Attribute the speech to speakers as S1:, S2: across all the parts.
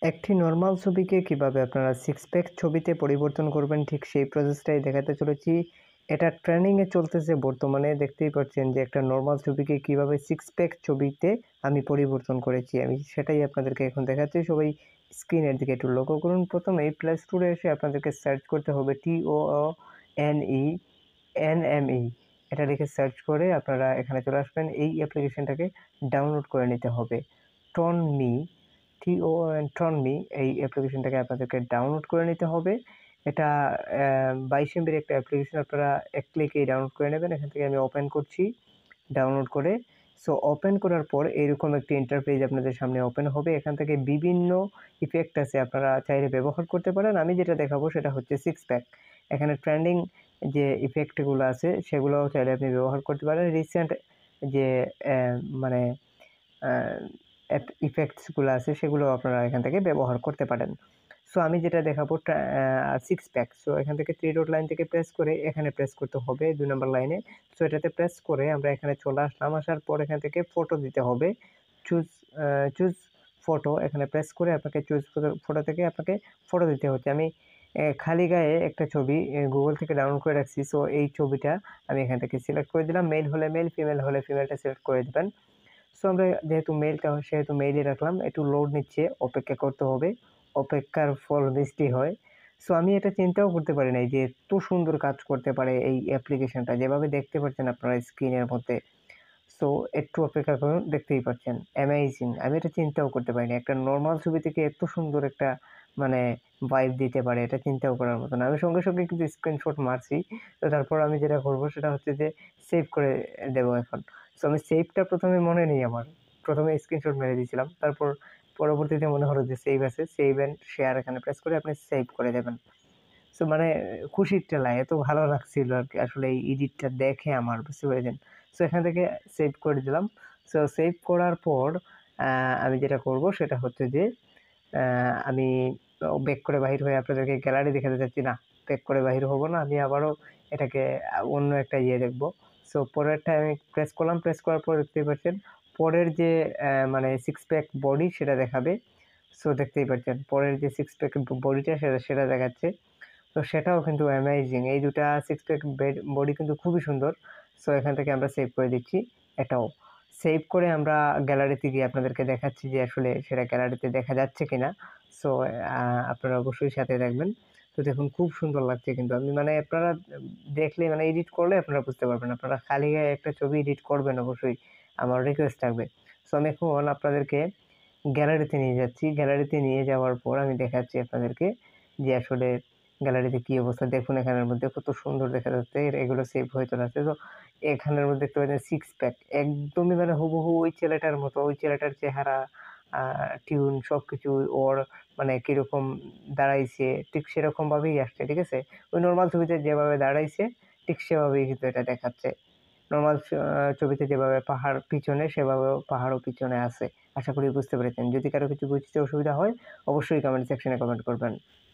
S1: একটি নরমাল ছবিকে কিভাবে আপনারা সিক্স প্যাক ছবিতে পরিবর্তন করবেন ঠিক সেই প্রসেসটাই দেখাতে চলেছি। এটা ট্রেন্ডিংয়ে চলতেছে বর্তমানে, দেখতেই পাচ্ছেন যে একটা নরমাল ছবিকে কিভাবে সিক্স প্যাক ছবিতে আমি পরিবর্তন করেছি। আমি সেটাই আপনাদেরকে এখন দেখাচ্ছি। সবাই স্ক্রিনের দিকে একটু লক্ষ্য করুন। প্রথমেই প্লে স্টোরে এসে আপনাদেরকে সার্চ করতে হবে ToonMe, এটা লিখে সার্চ করে আপনারা এখানে চলে আসবেন। এই অ্যাপ্লিকেশনটাকে ডাউনলোড করে নিতে হবে। ToonMe ToonMe এই অ্যাপ্লিকেশনটাকে আপনাদেরকে ডাউনলোড করে নিতে হবে। এটা 22 MB একটা অ্যাপ্লিকেশন, আপনারা এক ক্লিকেই ডাউনলোড করে নেবেন। এখান থেকে আমি ওপেন করছি ডাউনলোড করে। সো ওপেন করার পর এরকম একটি ইন্টারফেস আপনাদের সামনে ওপেন হবে। এখান থেকে বিভিন্ন ইফেক্ট আছে, আপনারা চাইলে ব্যবহার করতে পারেন। আমি যেটা দেখাবো সেটা হচ্ছে সিক্স প্যাক। এখানে ট্রেন্ডিং যে ইফেক্টগুলো আছে সেগুলোও চাইলে আপনি ব্যবহার করতে পারেন। রিসেন্ট যে মানে ইফেক্টসগুলো আছে সেগুলো আপনারা এখান থেকে ব্যবহার করতে পারেন। সো আমি যেটা দেখাবো সিক্স প্যাক। সো এখান থেকে থ্রি ডট লাইন থেকে প্রেস করে এখানে প্রেস করতে হবে 2 নম্বর লাইনে। সো এটাতে প্রেস করে আমরা এখানে চলে আসলাম। আসার পর এখান থেকে ফটো দিতে হবে। চুজ ফটো, এখানে প্রেস করে আপনাকে চুজ ফটো থেকে আপনাকে ফটো দিতে হচ্ছে। আমি খালি গায়ে একটা ছবি গুগল থেকে ডাউনলোড করে রাখছি। সো এই ছবিটা আমি এখান থেকে সিলেক্ট করে দিলাম। মেল হলে মেল, ফিমেল হলে ফিমেলটা সিলেক্ট করে দেবেন। সো আমরা যেহেতু মেইলটা সেহেতু মেইলই রাখলাম। একটু লোড নিচ্ছে, অপেক্ষা করতে হবে। অপেক্ষার ফল মিষ্টি হয়। সো আমি এটা চিন্তাও করতে পারি নাই যে এত সুন্দর কাজ করতে পারে এই অ্যাপ্লিকেশনটা। যেভাবে দেখতে পাচ্ছেন আপনারা স্ক্রিনের মধ্যে। সো একটু অপেক্ষা করুন, দেখতেই পাচ্ছেন। অ্যামেজিং! আমি এটা চিন্তাও করতে পারিনি। একটা নরমাল ছবি থেকে এত সুন্দর একটা মানে ভাইব দিতে পারে, এটা চিন্তাও করার মতো না। আমি সঙ্গে, সঙ্গে কিন্তু স্ক্রিনশট মারছি। তো তারপর আমি যেটা করব সেটা হচ্ছে যে সেভ করে দেবো এখন। সো আমি সেভটা ১ম এ মনে নেই আমার। ১ম এ স্ক্রিনশট মেরে দিয়েছিলাম। তারপর পরবর্তীতে মনে হলো যে সেভ আছে। সেভ অ্যান্ড শেয়ার এখানে প্রেস করে আপনি সেভ করে দেবেন। সো মানে খুশির ঠেলায় এত ভালো লাগছিল আরকি আসলে এই এডিটটা দেখে আমার, বুঝতে পেরেছেন? সো এখান থেকে সেভ করে দিলাম। সো সেভ করার পর আমি যেটা করব সেটা হচ্ছে যে আমি ব্যাক করে বাহির হয়ে আপনাদেরকে গ্যালারি দেখাতে চাচ্ছি না। ব্যাক করে বাহির হব না। আমি আবারও এটাকে অন্য একটা দেখব। সো পরেরটা আমি প্রেস করলাম। প্রেস করার পর দেখতেই পাচ্ছেন পরের যে মানে সিক্স প্যাক বডি সেটা দেখাবে। সো দেখতেই পাচ্ছেন পরের যে সিক্স প্যাক বডিটা সেটা দেখাচ্ছে। তো সেটাও কিন্তু অ্যামেজিং। এই দুটা সিক্স প্যাক বডি কিন্তু খুবই সুন্দর। সো এখান থেকে আমরা সেভ করে দিচ্ছি এটাও। সেভ করে আমরা গ্যালারিতে গিয়ে আপনাদেরকে দেখাচ্ছি যে আসলে সেটা গ্যালারিতে দেখা যাচ্ছে কিনা। সো আপনারা অবশ্যই সাথে থাকবেন। তো দেখুন খুব সুন্দর লাগছে কিন্তু। আমি মানে আপনারা দেখলে মানে এডিট করলে আপনারা বুঝতে পারবেন। আপনারা খালি গায়ে একটা ছবি এডিট করবেন অবশ্যই। আমার রিকোয়েস্ট থাকবে। সো আমি এখন আপনাদেরকে গ্যালারিতে নিয়ে যাচ্ছি। গ্যালারিতে নিয়ে যাওয়ার পর আমি দেখাচ্ছি আপনাদেরকে যে আসলে গ্যালারিতে কি অবস্থা। দেখুন এখানের মধ্যে কত সুন্দর দেখা যাচ্ছে। এগুলো সেভ হয়ে চলে আসছে। তো এখানের মধ্যে দেখতে পাচ্ছেন সিক্স প্যাক একদমই মানে হুবহু ওই ছেলেটার মতো। ওই ছেলেটার চেহারা, টিউন সবকিছু ওর মানে কিরকম দাঁড়াইছে ঠিক সেরকমভাবেই আসছে, ঠিক আছে? ওই নরমাল ছবিতে যেভাবে দাঁড়াইছে ঠিক সেভাবেই কিন্তু এটা দেখাচ্ছে। নরমাল ছবিতে যেভাবে পাহাড় পিছনে সেভাবেও পাহাড়ও পিছনে আছে। আশা করি বুঝতে পেরেছেন। যদি কারো কিছু বুঝতে অসুবিধা হয় অবশ্যই কমেন্ট সেকশনে কমেন্ট করবেন।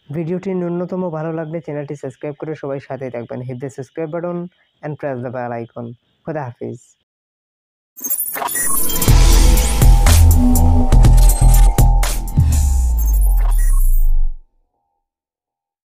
S1: ভিডিওটি ন্যূনতম ভালো লাগলে চ্যানেলটি সাবস্ক্রাইব করে সবাই সাথেই থাকবেন। Hit the subscribe button and press the bell icon. খোদা হাফিজ।